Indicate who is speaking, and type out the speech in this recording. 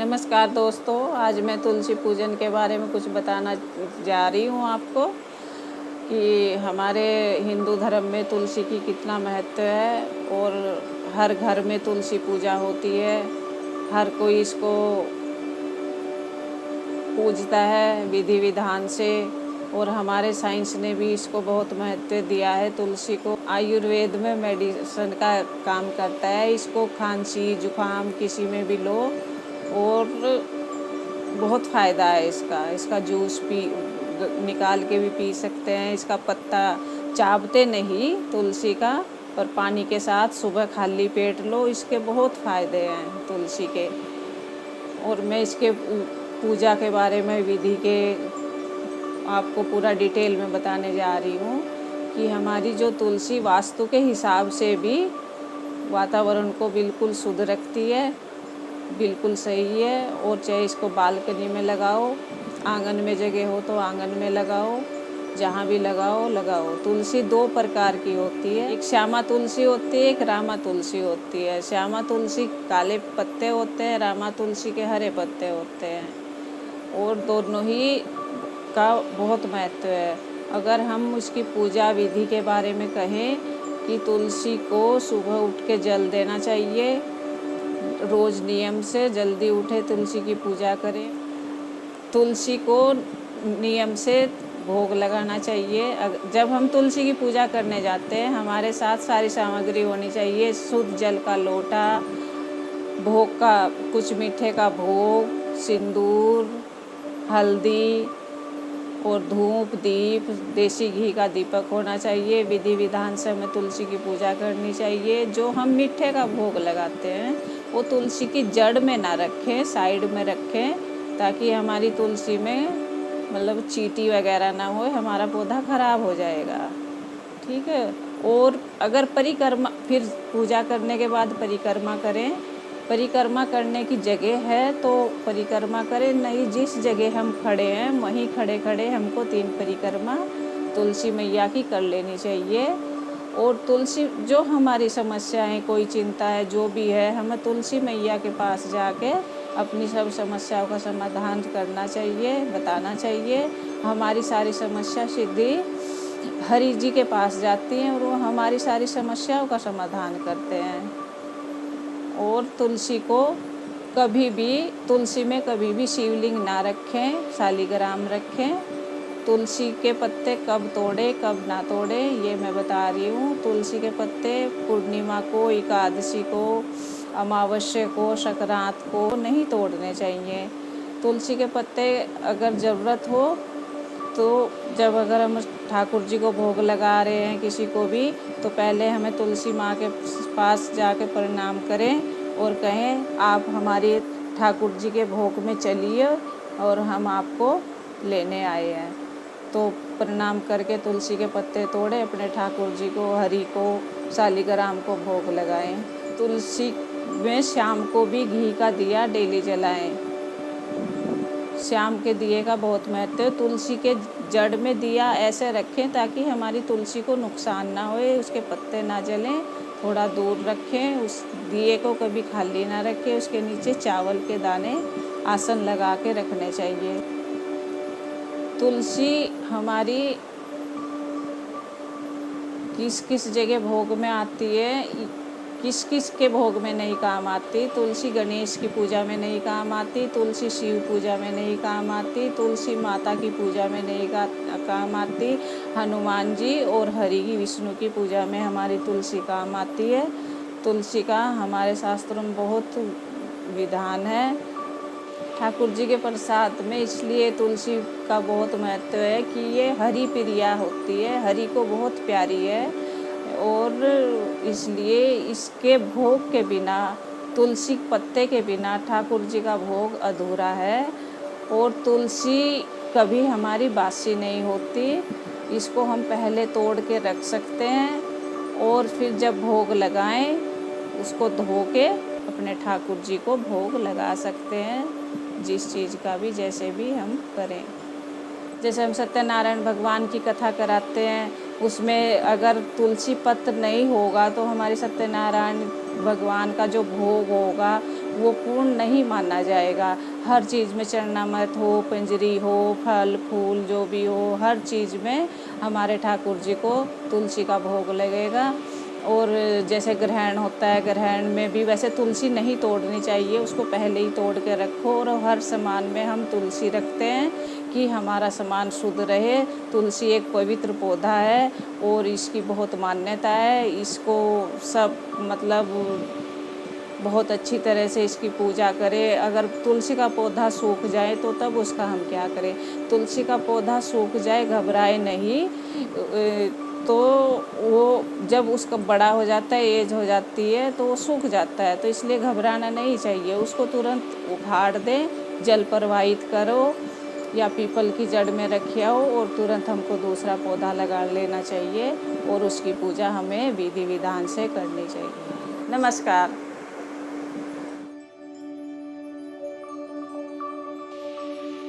Speaker 1: नमस्कार दोस्तों, आज मैं तुलसी पूजन के बारे में कुछ बताना जा रही हूँ आपको कि हमारे हिंदू धर्म में तुलसी की कितना महत्व है और हर घर में तुलसी पूजा होती है। हर कोई इसको पूजता है विधि विधान से और हमारे साइंस ने भी इसको बहुत महत्व दिया है। तुलसी को आयुर्वेद में मेडिसिन का काम करता है। इसको खांसी जुकाम किसी में भी लो और बहुत फ़ायदा है इसका जूस निकाल के भी पी सकते हैं। इसका पत्ता चावते नहीं तुलसी का, और पानी के साथ सुबह खाली पेट लो। इसके बहुत फ़ायदे हैं तुलसी के। और मैं इसके पूजा के बारे में विधि के आपको पूरा डिटेल में बताने जा रही हूँ कि हमारी जो तुलसी वास्तु के हिसाब से भी वातावरण को बिल्कुल शुद्ध रखती है, बिल्कुल सही है। और चाहे इसको बालकनी में लगाओ, आंगन में जगह हो तो आंगन में लगाओ, जहाँ भी लगाओ। तुलसी दो प्रकार की होती है, एक श्यामा तुलसी होती है, एक रामा तुलसी होती है। श्यामा तुलसी काले पत्ते होते हैं, रामा तुलसी के हरे पत्ते होते हैं और दोनों ही का बहुत महत्व है। अगर हम उसकी पूजा विधि के बारे में कहें कि तुलसी को सुबह उठ के जल देना चाहिए, रोज़ नियम से जल्दी उठे तुलसी की पूजा करें। तुलसी को नियम से भोग लगाना चाहिए। जब हम तुलसी की पूजा करने जाते हैं, हमारे साथ सारी सामग्री होनी चाहिए। शुद्ध जल का लोटा, भोग का कुछ मीठे का भोग, सिंदूर, हल्दी और धूप दीप, देसी घी का दीपक होना चाहिए। विधि विधान से हमें तुलसी की पूजा करनी चाहिए। जो हम मीठे का भोग लगाते हैं वो तुलसी की जड़ में ना रखें, साइड में रखें, ताकि हमारी तुलसी में मतलब चींटी वगैरह ना हो, हमारा पौधा खराब हो जाएगा। ठीक है। और अगर परिक्रमा, फिर पूजा करने के बाद परिक्रमा करें। परिक्रमा करने की जगह है तो परिक्रमा करें, नहीं जिस जगह हम खड़े हैं वहीं खड़े खड़े हमको 3 परिक्रमा तुलसी मैया की कर लेनी चाहिए। और तुलसी जो हमारी समस्याएं, कोई चिंता है, जो भी है, हमें तुलसी मैया के पास जाके अपनी सब समस्याओं का समाधान करना चाहिए, बताना चाहिए। हमारी सारी समस्या सीधी हरि जी के पास जाती हैं और वो हमारी सारी समस्याओं का समाधान करते हैं। और तुलसी में कभी भी शिवलिंग ना रखें, शालिग्राम रखें। तुलसी के पत्ते कब तोड़े कब ना तोड़े ये मैं बता रही हूँ। तुलसी के पत्ते पूर्णिमा को, एकादशी को, अमावस्या को, संक्रांत को नहीं तोड़ने चाहिए। तुलसी के पत्ते अगर ज़रूरत हो तो अगर हम ठाकुर जी को भोग लगा रहे हैं किसी को भी, तो पहले हमें तुलसी माँ के पास जाके प्रणाम करें और कहें आप हमारे ठाकुर जी के भोग में चलिए और हम आपको लेने आए हैं। तो प्रणाम करके तुलसी के पत्ते तोड़े, अपने ठाकुर जी को, हरि को, शालिग्राम को भोग लगाएं। तुलसी में शाम को भी घी का दिया डेली जलाएं। शाम के दिए का बहुत महत्व है। तुलसी के जड़ में दिया ऐसे रखें ताकि हमारी तुलसी को नुकसान ना होए, उसके पत्ते ना जलें, थोड़ा दूर रखें। उस दिए को कभी खाली ना रखें। उसके नीचे चावल के दाने आसन लगा के रखने चाहिए। तुलसी हमारी किस किस जगह भोग में आती है, किस किस के भोग में नहीं काम आती। तुलसी गणेश की पूजा में नहीं काम आती, तुलसी शिव पूजा में नहीं काम आती, तुलसी माता की पूजा में नहीं काम आती, हनुमान जी और हरि की, विष्णु की पूजा में हमारी तुलसी काम आती है। तुलसी का हमारे शास्त्रों में बहुत विधान है। ठाकुर जी के प्रसाद में इसलिए तुलसी का बहुत महत्व है कि ये हरि प्रिया होती है, हरि को बहुत प्यारी है। और इसलिए इसके भोग के बिना, तुलसी पत्ते के बिना ठाकुर जी का भोग अधूरा है। और तुलसी कभी हमारी बासी नहीं होती। इसको हम पहले तोड़ के रख सकते हैं और फिर जब भोग लगाएं उसको धो के अपने ठाकुर जी को भोग लगा सकते हैं, जिस चीज़ का भी जैसे भी हम करें। जैसे हम सत्यनारायण भगवान की कथा कराते हैं, उसमें अगर तुलसी पत्र नहीं होगा तो हमारे सत्यनारायण भगवान का जो भोग होगा वो पूर्ण नहीं माना जाएगा। हर चीज़ में चरणामृत हो, पंजरी हो, फल फूल जो भी हो, हर चीज़ में हमारे ठाकुर जी को तुलसी का भोग लगेगा। और जैसे ग्रहण होता है, ग्रहण में भी वैसे तुलसी नहीं तोड़नी चाहिए, उसको पहले ही तोड़ के रखो। और हर सामान में हम तुलसी रखते हैं कि हमारा सामान शुद्ध रहे। तुलसी एक पवित्र पौधा है और इसकी बहुत मान्यता है। इसको सब मतलब बहुत अच्छी तरह से इसकी पूजा करें। अगर तुलसी का पौधा सूख जाए तो तब उसका हम क्या करें। तुलसी का पौधा सूख जाए, घबराए नहीं। तो वो जब उसका बड़ा हो जाता है, एज हो जाती है, तो वो सूख जाता है। तो इसलिए घबराना नहीं चाहिए। उसको तुरंत उखाड़ दें, जल प्रवाहित करो या पीपल की जड़ में रखे आओ और तुरंत हमको दूसरा पौधा लगा लेना चाहिए और उसकी पूजा हमें विधि विधान से करनी चाहिए। नमस्कार।